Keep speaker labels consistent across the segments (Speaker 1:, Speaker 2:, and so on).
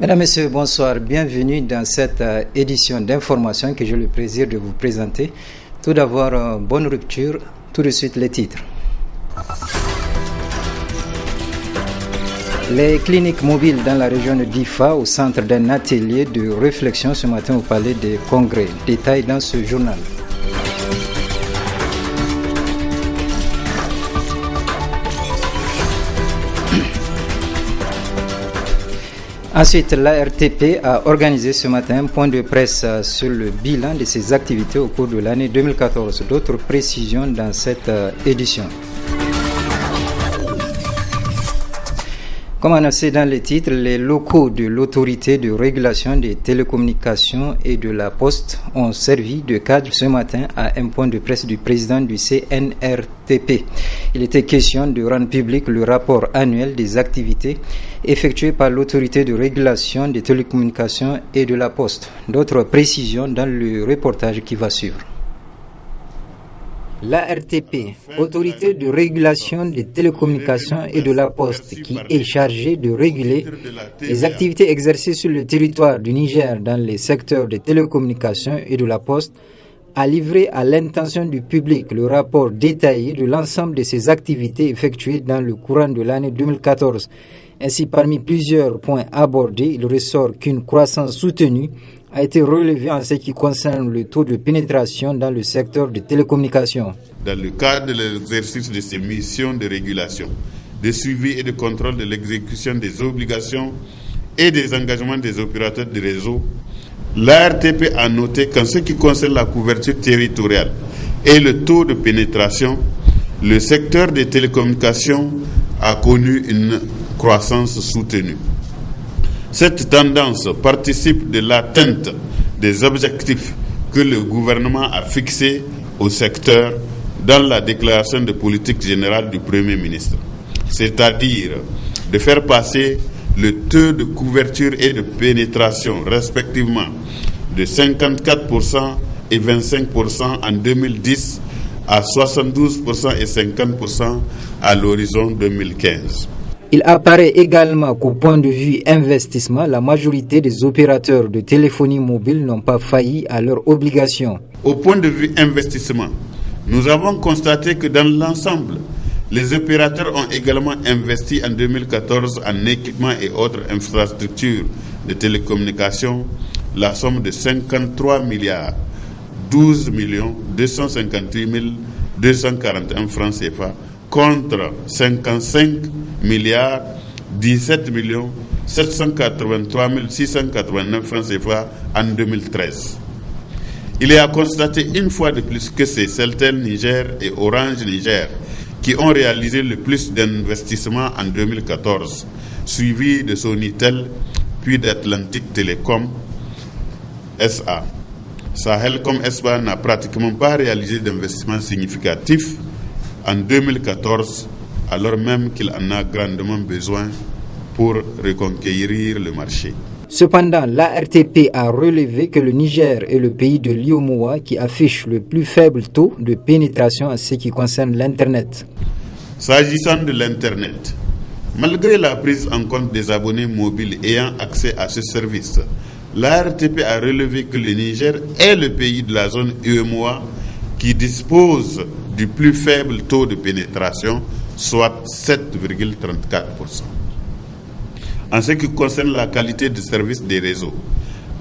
Speaker 1: Mesdames, Messieurs, bonsoir. Bienvenue dans cette édition d'information que j'ai le plaisir de vous présenter. Tout d'abord, bonne rupture. Tout de suite, les titres. Les cliniques mobiles dans la région de Difa au centre d'un atelier de réflexion ce matin au palais des congrès. Détails dans ce journal. Ensuite, l'ARTP a organisé ce matin un point de presse sur le bilan de ses activités au cours de l'année 2014. D'autres précisions dans cette édition. Comme annoncé dans les titres, les locaux de l'autorité de régulation des télécommunications et de la Poste ont servi de cadre ce matin à un point de presse du président du CNRTP. Il était question de rendre public le rapport annuel des activités effectuées par l'autorité de régulation des télécommunications et de la Poste. D'autres précisions dans le reportage qui va suivre. L'ARTP, autorité de régulation des télécommunications et de la Poste, qui est chargée de réguler les activités exercées sur le territoire du Niger dans les secteurs des télécommunications et de la Poste, a livré à l'intention du public le rapport détaillé de l'ensemble de ces activités effectuées dans le courant de l'année 2014. Ainsi, parmi plusieurs points abordés, il ressort qu'une croissance soutenue a été relevé en ce qui concerne le taux de pénétration dans le secteur des télécommunications.
Speaker 2: Dans le cadre de l'exercice de ces missions de régulation, de suivi et de contrôle de l'exécution des obligations et des engagements des opérateurs de réseau, l'ARTP a noté qu'en ce qui concerne la couverture territoriale et le taux de pénétration, le secteur des télécommunications a connu une croissance soutenue. Cette tendance participe de l'atteinte des objectifs que le gouvernement a fixés au secteur dans la déclaration de politique générale du Premier ministre, c'est-à-dire de faire passer le taux de couverture et de pénétration respectivement de 54% et 25% en 2010 à 72% et 50% à l'horizon 2015.
Speaker 1: Il apparaît également qu'au point de vue investissement, la majorité des opérateurs de téléphonie mobile n'ont pas failli à leurs obligations.
Speaker 2: Au point de vue investissement, nous avons constaté que dans l'ensemble, les opérateurs ont également investi en 2014 en équipements et autres infrastructures de télécommunications la somme de 53 milliards 12 258 241 francs CFA contre 55 milliards 17 783 689 francs CFA en 2013. Il est à constater une fois de plus que c'est Celtel Niger et Orange Niger qui ont réalisé le plus d'investissements en 2014, suivi de Sonitel puis d'Atlantic Telecom SA. Sahelcom SA n'a pratiquement pas réalisé d'investissements significatifs en 2014, alors même qu'il en a grandement besoin pour reconquérir le marché.
Speaker 1: Cependant, l'ARTP a relevé que le Niger est le pays de l'UEMOA qui affiche le plus faible taux de pénétration en ce qui concerne l'Internet.
Speaker 2: S'agissant de l'Internet, malgré la prise en compte des abonnés mobiles ayant accès à ce service, l'ARTP a relevé que le Niger est le pays de la zone UEMOA qui dispose du plus faible taux de pénétration, soit 7,34%. En ce qui concerne la qualité de service des réseaux,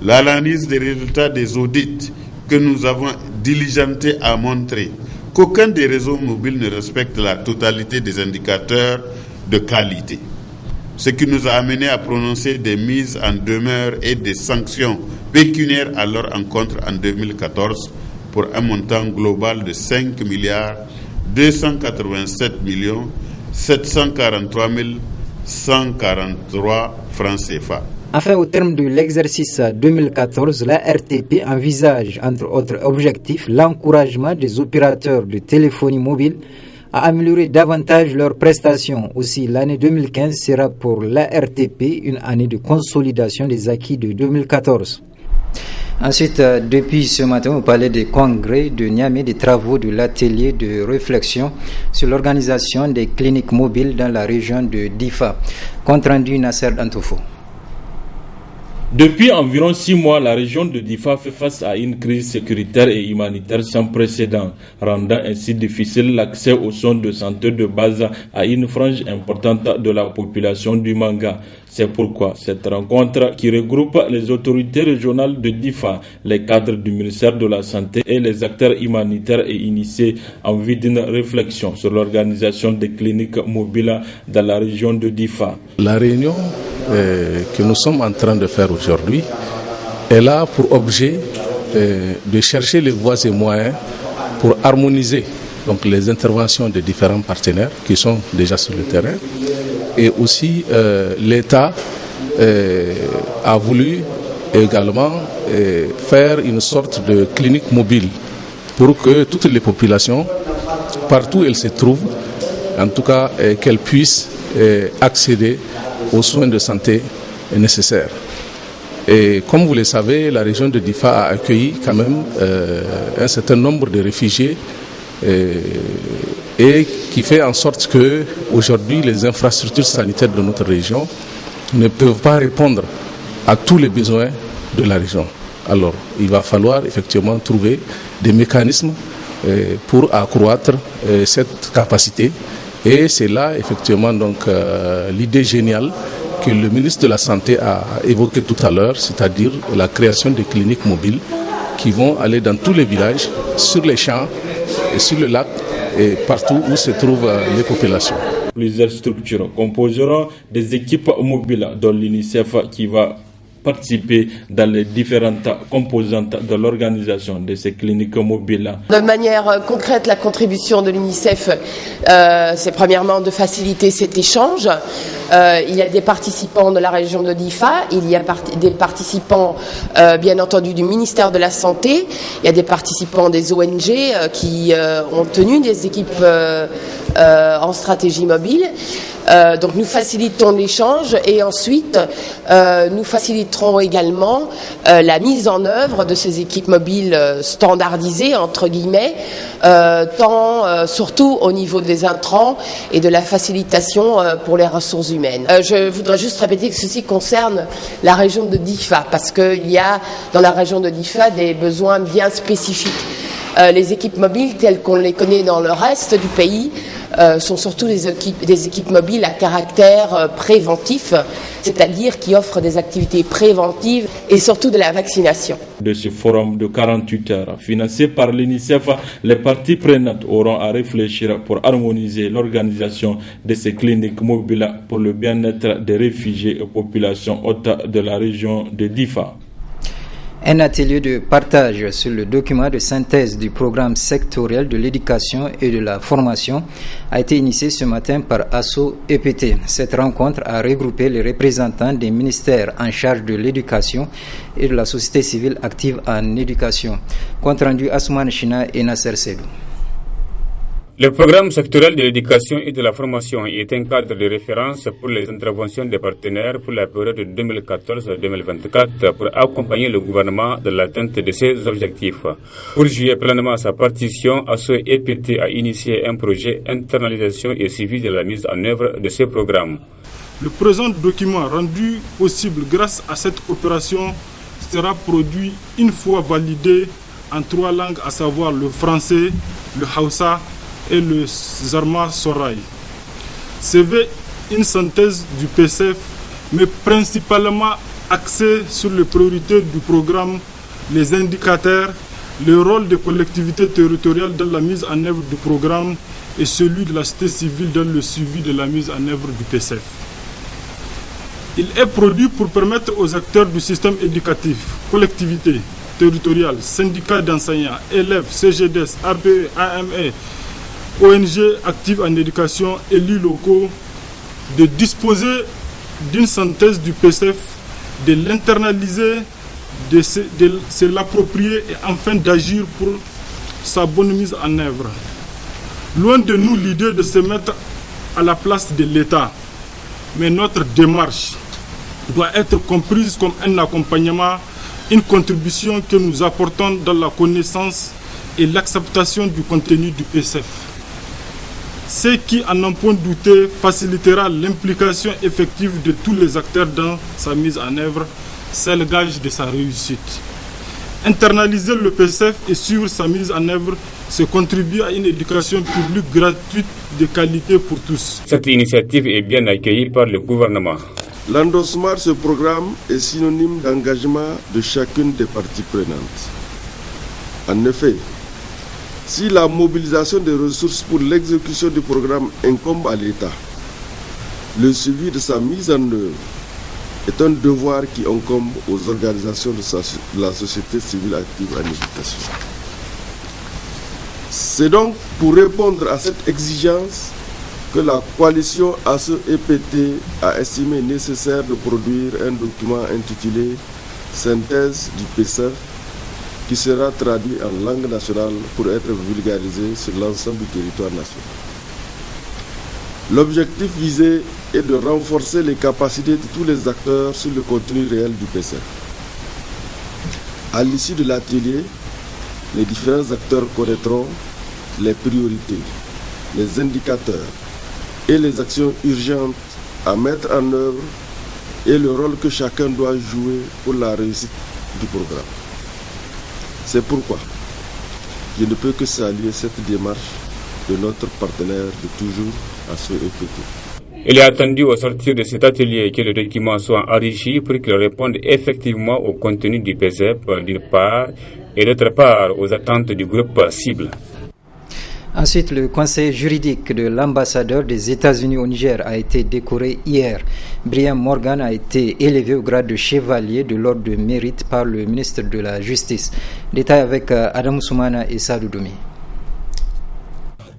Speaker 2: l'analyse des résultats des audits que nous avons diligentés a montré qu'aucun des réseaux mobiles ne respecte la totalité des indicateurs de qualité, ce qui nous a amené à prononcer des mises en demeure et des sanctions pécuniaires à leur encontre en 2014 pour un montant global de 5 milliards 287 743 143 francs CFA.
Speaker 1: Enfin, au terme de l'exercice 2014, la RTP envisage, entre autres objectifs, l'encouragement des opérateurs de téléphonie mobile à améliorer davantage leurs prestations. Aussi, l'année 2015 sera pour la RTP une année de consolidation des acquis de 2014. Ensuite, depuis ce matin, au palais des congrès de Niamey, des travaux de l'atelier de réflexion sur l'organisation des cliniques mobiles dans la région de Difa. Compte rendu Nasser Dantoufo.
Speaker 3: Depuis environ 6 mois, la région de Difa fait face à une crise sécuritaire et humanitaire sans précédent, rendant ainsi difficile l'accès aux soins de santé de base à une frange importante de la population du Manga. C'est pourquoi cette rencontre qui regroupe les autorités régionales de Difa, les cadres du ministère de la Santé et les acteurs humanitaires est initiée en vue d'une réflexion sur l'organisation des cliniques mobiles dans la région de Difa.
Speaker 4: La réunion que nous sommes en train de faire aujourd'hui, elle a pour objet de chercher les voies et moyens pour harmoniser donc, les interventions des différents partenaires qui sont déjà sur le terrain. Et aussi l'État a voulu également faire une sorte de clinique mobile pour que toutes les populations, partout où elles se trouvent, en tout cas qu'elles puissent accéder aux soins de santé nécessaires. Et comme vous le savez, la région de Difa a accueilli quand même un certain nombre de réfugiés et qui fait en sorte que aujourd'hui les infrastructures sanitaires de notre région ne peuvent pas répondre à tous les besoins de la région. Alors, il va falloir effectivement trouver des mécanismes pour accroître cette capacité. Et c'est là, effectivement, donc, l'idée géniale que le ministre de la Santé a évoquée tout à l'heure, c'est-à-dire la création de cliniques mobiles qui vont aller dans tous les villages, sur les champs et sur le lac et partout où se trouvent les populations.
Speaker 3: Plusieurs structures composeront des équipes mobiles dont l'UNICEF qui va participer dans les différentes composantes de l'organisation de ces cliniques mobiles.
Speaker 5: De manière concrète, la contribution de l'UNICEF, c'est premièrement de faciliter cet échange. Il y a des participants de la région de Difa, il y a des participants bien entendu du ministère de la Santé, il y a des participants des ONG qui ont tenu des équipes en stratégie mobile. Donc nous facilitons l'échange et ensuite nous faciliterons également la mise en œuvre de ces équipes mobiles standardisées entre guillemets, surtout au niveau des intrants et de la facilitation pour les ressources humaines. Je voudrais juste répéter que ceci concerne la région de Difa parce qu'il y a dans la région de Difa des besoins bien spécifiques. Les équipes mobiles telles qu'on les connaît dans le reste du pays sont surtout des équipes mobiles à caractère préventif, c'est-à-dire qui offrent des activités préventives et surtout de la vaccination.
Speaker 3: De ce forum de 48 heures, financé par l'UNICEF, les parties prenantes auront à réfléchir pour harmoniser l'organisation de ces cliniques mobiles pour le bien-être des réfugiés et populations hautes de la région de Difa.
Speaker 1: Un atelier de partage sur le document de synthèse du programme sectoriel de l'éducation et de la formation a été initié ce matin par ASSO EPT. Cette rencontre a regroupé les représentants des ministères en charge de l'éducation et de la société civile active en éducation. Compte rendu Assoumane China et Nasser Sedou.
Speaker 6: Le programme sectoriel de l'éducation et de la formation est un cadre de référence pour les interventions des partenaires pour la période 2014-2024 pour accompagner le gouvernement dans l'atteinte de ses objectifs. Pour jouer pleinement sa partition, ASSO EPT a initié un projet internalisation et suivi de la mise en œuvre de ce programme.
Speaker 7: Le présent document rendu possible grâce à cette coopération sera produit une fois validé en 3 langues, à savoir le français, le Hausa et le Zarma Soraï. C'est une synthèse du PCF, mais principalement axée sur les priorités du programme, les indicateurs, le rôle des collectivités territoriales dans la mise en œuvre du programme et celui de la société civile dans le suivi de la mise en œuvre du PCF. Il est produit pour permettre aux acteurs du système éducatif, collectivités territoriales, syndicats d'enseignants, élèves, CGDS, APE, AME, ONG actives en éducation, élus locaux, de disposer d'une synthèse du PCF, de l'internaliser, de se l'approprier et enfin d'agir pour sa bonne mise en œuvre. Loin de nous l'idée de se mettre à la place de l'État, mais notre démarche doit être comprise comme un accompagnement, une contribution que nous apportons dans la connaissance et l'acceptation du contenu du PCF. Ce qui, à n'en point douter, facilitera l'implication effective de tous les acteurs dans sa mise en œuvre, c'est le gage de sa réussite. Internaliser le PCF et suivre sa mise en œuvre, c'est contribuer à une éducation publique gratuite de qualité pour tous.
Speaker 6: Cette initiative est bien accueillie par le gouvernement.
Speaker 8: L'endossement de ce programme est synonyme d'engagement de chacune des parties prenantes. En effet, si la mobilisation des ressources pour l'exécution du programme incombe à l'État, le suivi de sa mise en œuvre est un devoir qui incombe aux organisations de la société civile active en éducation. C'est donc pour répondre à cette exigence que la coalition ACE-EPT a estimé nécessaire de produire un document intitulé « Synthèse du PCF » qui sera traduit en langue nationale pour être vulgarisé sur l'ensemble du territoire national. L'objectif visé est de renforcer les capacités de tous les acteurs sur le contenu réel du PCF. À l'issue de l'atelier, les différents acteurs connaîtront les priorités, les indicateurs et les actions urgentes à mettre en œuvre et le rôle que chacun doit jouer pour la réussite du programme. C'est pourquoi je ne peux que saluer cette démarche de notre partenaire de toujours, ACE-EPT.
Speaker 6: Il est attendu au sortir de cet atelier que le document soit enrichi pour qu'il réponde effectivement au contenu du PCF d'une part et d'autre part aux attentes du groupe cible.
Speaker 1: Ensuite, le conseil juridique de l'ambassadeur des États-Unis au Niger a été décoré hier. Brian Morgan a été élevé au grade de chevalier de l'ordre de mérite par le ministre de la Justice. Détail avec Adam Soumana et Sadou Doumi.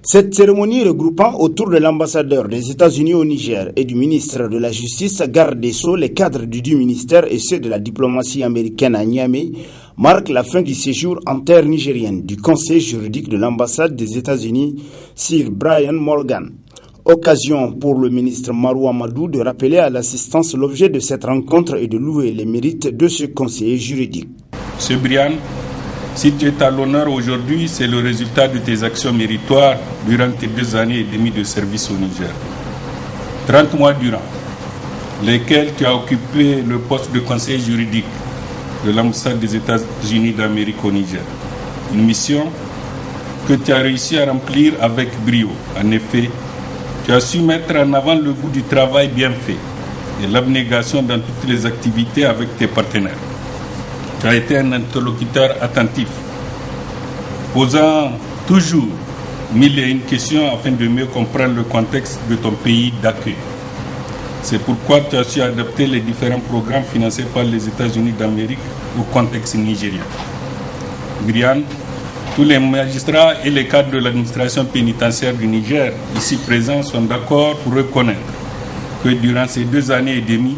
Speaker 9: Cette cérémonie regroupant autour de l'ambassadeur des États-Unis au Niger et du ministre de la Justice garde des Sceaux les cadres du ministère et ceux de la diplomatie américaine à Niamey marque la fin du séjour en terre nigérienne du conseil juridique de l'ambassade des États-Unis, Sir Brian Morgan. Occasion pour le ministre Marou Amadou de rappeler à l'assistance l'objet de cette rencontre et de louer les mérites de ce conseiller juridique.
Speaker 10: Monsieur Brian, si tu es à l'honneur aujourd'hui, c'est le résultat de tes actions méritoires durant tes 2 années et demie de service au Niger. 30 mois durant, lesquels tu as occupé le poste de conseiller juridique de l'ambassade des États-Unis d'Amérique au Niger. Une mission que tu as réussi à remplir avec brio. En effet, tu as su mettre en avant le goût du travail bien fait et l'abnégation dans toutes les activités avec tes partenaires. Tu as été un interlocuteur attentif, posant toujours 1001 questions afin de mieux comprendre le contexte de ton pays d'accueil. C'est pourquoi tu as su adapter les différents programmes financés par les États-Unis d'Amérique au contexte nigérien. Brian, tous les magistrats et les cadres de l'administration pénitentiaire du Niger ici présents sont d'accord pour reconnaître que durant ces 2 années et demie,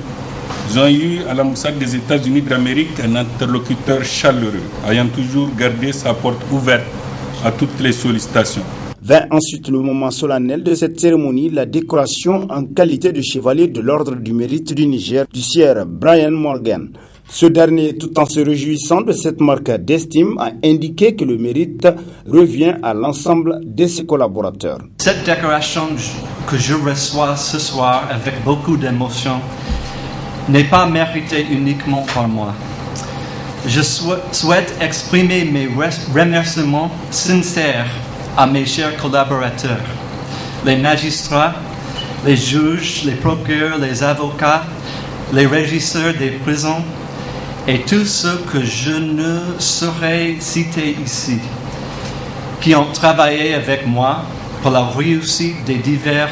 Speaker 10: ils ont eu à l'ambassade des États-Unis d'Amérique un interlocuteur chaleureux, ayant toujours gardé sa porte ouverte à toutes les sollicitations.
Speaker 9: Vint ensuite le moment solennel de cette cérémonie, la décoration en qualité de chevalier de l'ordre du mérite du Niger du Sir Brian Morgan. Ce dernier, tout en se réjouissant de cette marque d'estime, a indiqué que le mérite revient à l'ensemble de ses collaborateurs.
Speaker 11: Cette décoration que je reçois ce soir avec beaucoup d'émotion n'est pas méritée uniquement par moi. Je souhaite exprimer mes remerciements sincères à mes chers collaborateurs, les magistrats, les juges, les procureurs, les avocats, les régisseurs des prisons et tous ceux que je ne saurais citer ici, qui ont travaillé avec moi pour la réussite des divers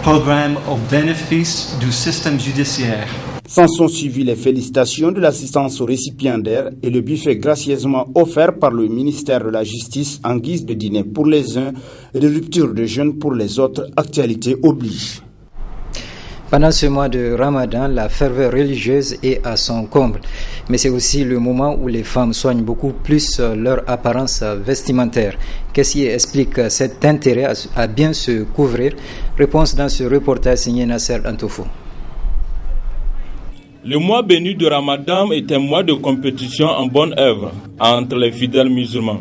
Speaker 11: programmes au bénéfice du système judiciaire.
Speaker 9: S'en sont suivies les félicitations de l'assistance aux récipiendaires et le buffet gracieusement offert par le ministère de la Justice en guise de dîner pour les uns et de rupture de jeûne pour les autres, actualités oblige.
Speaker 1: Pendant ce mois de Ramadan, la ferveur religieuse est à son comble. Mais c'est aussi le moment où les femmes soignent beaucoup plus leur apparence vestimentaire. Qu'est-ce qui explique cet intérêt à bien se couvrir? Réponse dans ce reportage signé Nasser Antoufou.
Speaker 3: Le mois béni de Ramadan est un mois de compétition en bonne œuvre entre les fidèles musulmans,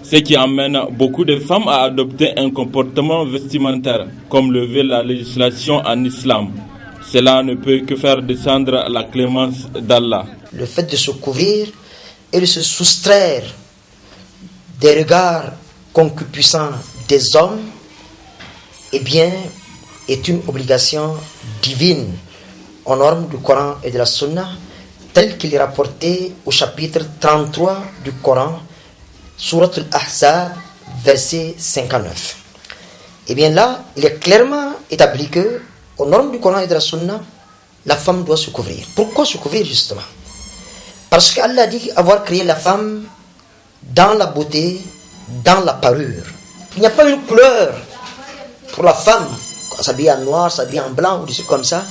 Speaker 3: ce qui amène beaucoup de femmes à adopter un comportement vestimentaire, comme le veut la législation en islam. Cela ne peut que faire descendre la clémence d'Allah.
Speaker 12: Le fait de se couvrir et de se soustraire des regards concupiscents des hommes, eh bien, est une obligation divine aux normes du Coran et de la Sunna, tel qu'il est rapporté au chapitre 33 du Coran, Surat al-Ahzab, verset 59. Eh bien là, il est clairement établi que, aux normes du Coran et de la Sunna, la femme doit se couvrir. Pourquoi se couvrir justement? Parce qu'Allah dit avoir créé la femme dans la beauté, dans la parure. Il n'y a pas une couleur pour la femme, s'habiller en noir, s'habiller en blanc ou des trucs comme ça.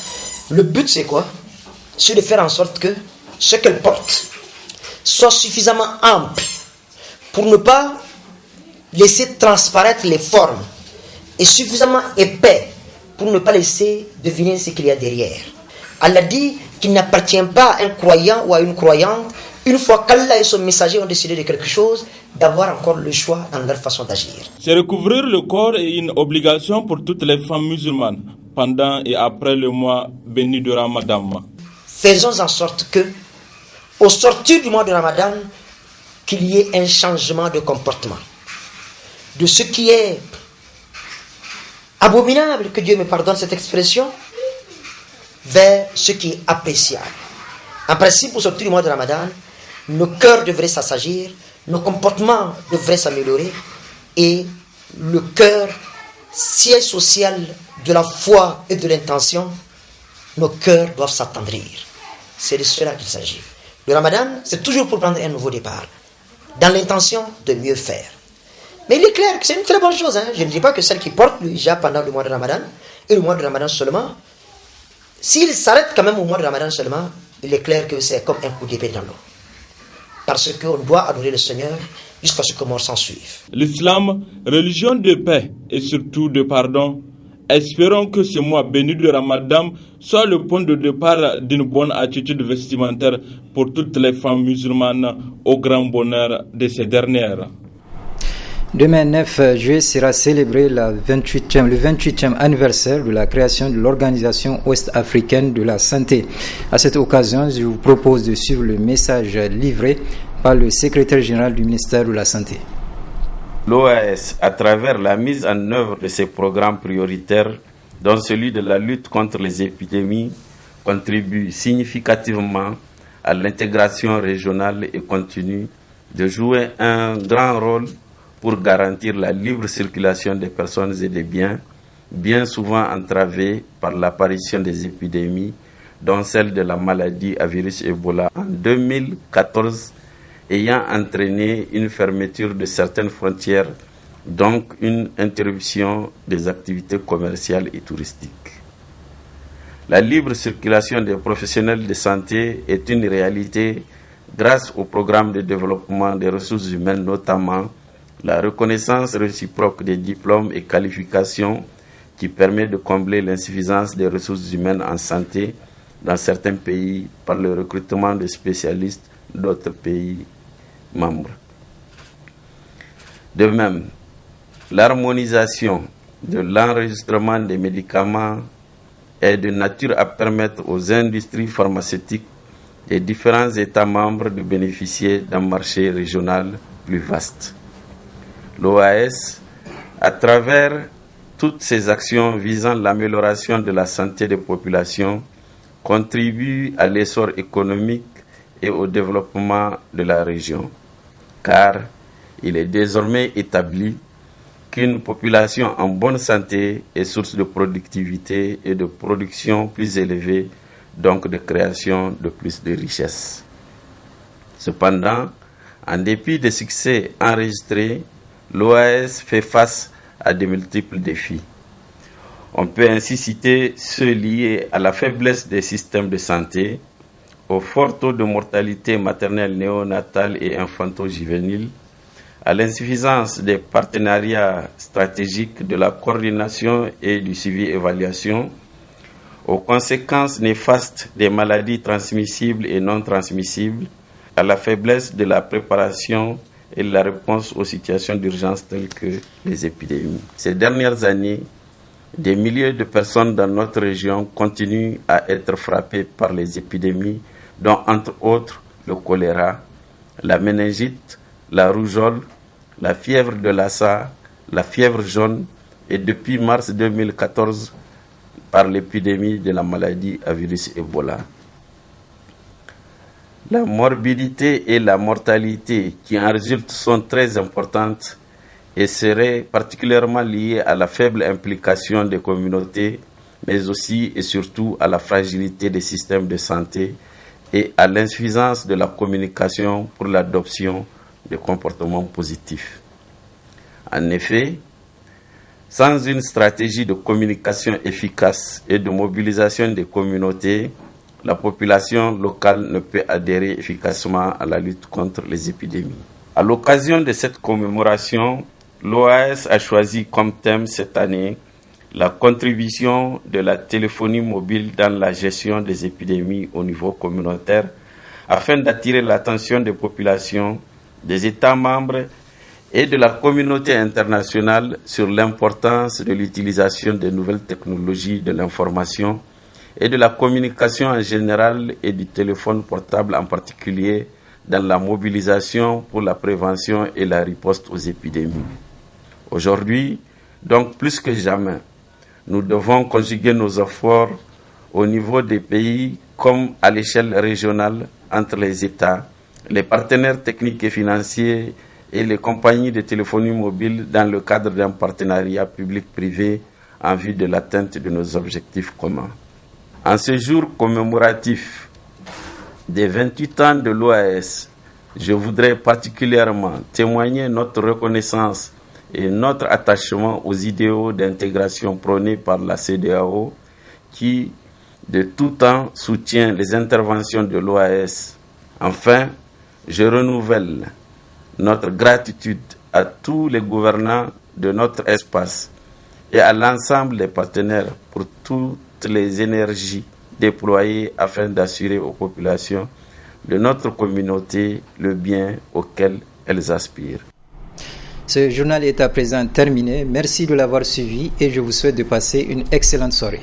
Speaker 12: Le but c'est quoi? C'est de faire en sorte que ce qu'elle porte soit suffisamment ample pour ne pas laisser transparaître les formes et suffisamment épais pour ne pas laisser deviner ce qu'il y a derrière. Allah dit qu'il n'appartient pas à un croyant ou à une croyante, une fois qu'Allah et son messager ont décidé de quelque chose, d'avoir encore le choix dans leur façon d'agir.
Speaker 3: Se recouvrir le corps est une obligation pour toutes les femmes musulmanes pendant et après le mois béni de Ramadan.
Speaker 12: Faisons en sorte que, au sortir du mois de Ramadan, qu'il y ait un changement de comportement. De ce qui est abominable, que Dieu me pardonne cette expression, vers ce qui est appréciable. En principe, au sortir du mois de Ramadan, nos cœurs devraient s'assagir, nos comportements devraient s'améliorer et le cœur, siège social de la foi et de l'intention, nos cœurs doivent s'attendrir. C'est de cela qu'il s'agit. Le Ramadan, c'est toujours pour prendre un nouveau départ, dans l'intention de mieux faire. Mais il est clair que c'est une très bonne chose. Je ne dis pas que celle qui porte le hijab pendant le mois de Ramadan, et le mois de Ramadan seulement, s'il s'arrête quand même au mois de Ramadan seulement, il est clair que c'est comme un coup d'épée dans l'eau. Parce qu'on doit adorer le Seigneur jusqu'à ce que mort s'en suive.
Speaker 3: L'islam, religion de paix et surtout de pardon, espérons que ce mois béni de Ramadan soit le point de départ d'une bonne attitude vestimentaire pour toutes les femmes musulmanes au grand bonheur de ces dernières.
Speaker 1: Demain 9 juillet sera célébré le 28e anniversaire de la création de l'Organisation ouest-africaine de la santé. À cette occasion, je vous propose de suivre le message livré par le secrétaire général du ministère de la Santé.
Speaker 13: L'OAS, à travers la mise en œuvre de ses programmes prioritaires, dont celui de la lutte contre les épidémies, contribue significativement à l'intégration régionale et continue de jouer un grand rôle pour garantir la libre circulation des personnes et des biens, bien souvent entravée par l'apparition des épidémies, dont celle de la maladie à virus Ebola en 2014, ayant entraîné une fermeture de certaines frontières, donc une interruption des activités commerciales et touristiques. La libre circulation des professionnels de santé est une réalité grâce au programme de développement des ressources humaines, notamment la reconnaissance réciproque des diplômes et qualifications qui permet de combler l'insuffisance des ressources humaines en santé dans certains pays par le recrutement de spécialistes d'autres pays membres. De même, l'harmonisation de l'enregistrement des médicaments est de nature à permettre aux industries pharmaceutiques des différents États membres de bénéficier d'un marché régional plus vaste. L'OAS, à travers toutes ces actions visant l'amélioration de la santé des populations, contribue à l'essor économique et au développement de la région, car il est désormais établi qu'une population en bonne santé est source de productivité et de production plus élevée, donc de création de plus de richesses. Cependant, en dépit des succès enregistrés, l'OAS fait face à de multiples défis. On peut ainsi citer ceux liés à la faiblesse des systèmes de santé, au fort taux de mortalité maternelle, néonatale et infanto-juvénile, à l'insuffisance des partenariats stratégiques, de la coordination et du suivi-évaluation, aux conséquences néfastes des maladies transmissibles et non transmissibles, à la faiblesse de la préparation et la réponse aux situations d'urgence telles que les épidémies. Ces dernières années, des milliers de personnes dans notre région continuent à être frappées par les épidémies, dont entre autres le choléra, la méningite, la rougeole, la fièvre de Lassa, la fièvre jaune et depuis mars 2014 par l'épidémie de la maladie à virus Ebola. La morbidité et la mortalité qui en résultent sont très importantes et seraient particulièrement liées à la faible implication des communautés, mais aussi et surtout à la fragilité des systèmes de santé et à l'insuffisance de la communication pour l'adoption de comportements positifs. En effet, sans une stratégie de communication efficace et de mobilisation des communautés, la population locale ne peut adhérer efficacement à la lutte contre les épidémies. À l'occasion de cette commémoration, l'OAS a choisi comme thème cette année la contribution de la téléphonie mobile dans la gestion des épidémies au niveau communautaire afin d'attirer l'attention des populations, des États membres et de la communauté internationale sur l'importance de l'utilisation des nouvelles technologies de l'information et de la communication en général et du téléphone portable en particulier dans la mobilisation pour la prévention et la riposte aux épidémies. Aujourd'hui, donc plus que jamais, nous devons conjuguer nos efforts au niveau des pays comme à l'échelle régionale entre les États, les partenaires techniques et financiers et les compagnies de téléphonie mobile dans le cadre d'un partenariat public-privé en vue de l'atteinte de nos objectifs communs. En ce jour commémoratif des 28 ans de l'OAS, je voudrais particulièrement témoigner notre reconnaissance et notre attachement aux idéaux d'intégration prônés par la CEDEAO qui, de tout temps, soutient les interventions de l'OAS. Enfin, je renouvelle notre gratitude à tous les gouvernants de notre espace et à l'ensemble des partenaires pour toutes les énergies déployées afin d'assurer aux populations de notre communauté le bien auquel elles aspirent.
Speaker 1: Ce journal est à présent terminé. Merci de l'avoir suivi et je vous souhaite de passer une excellente soirée.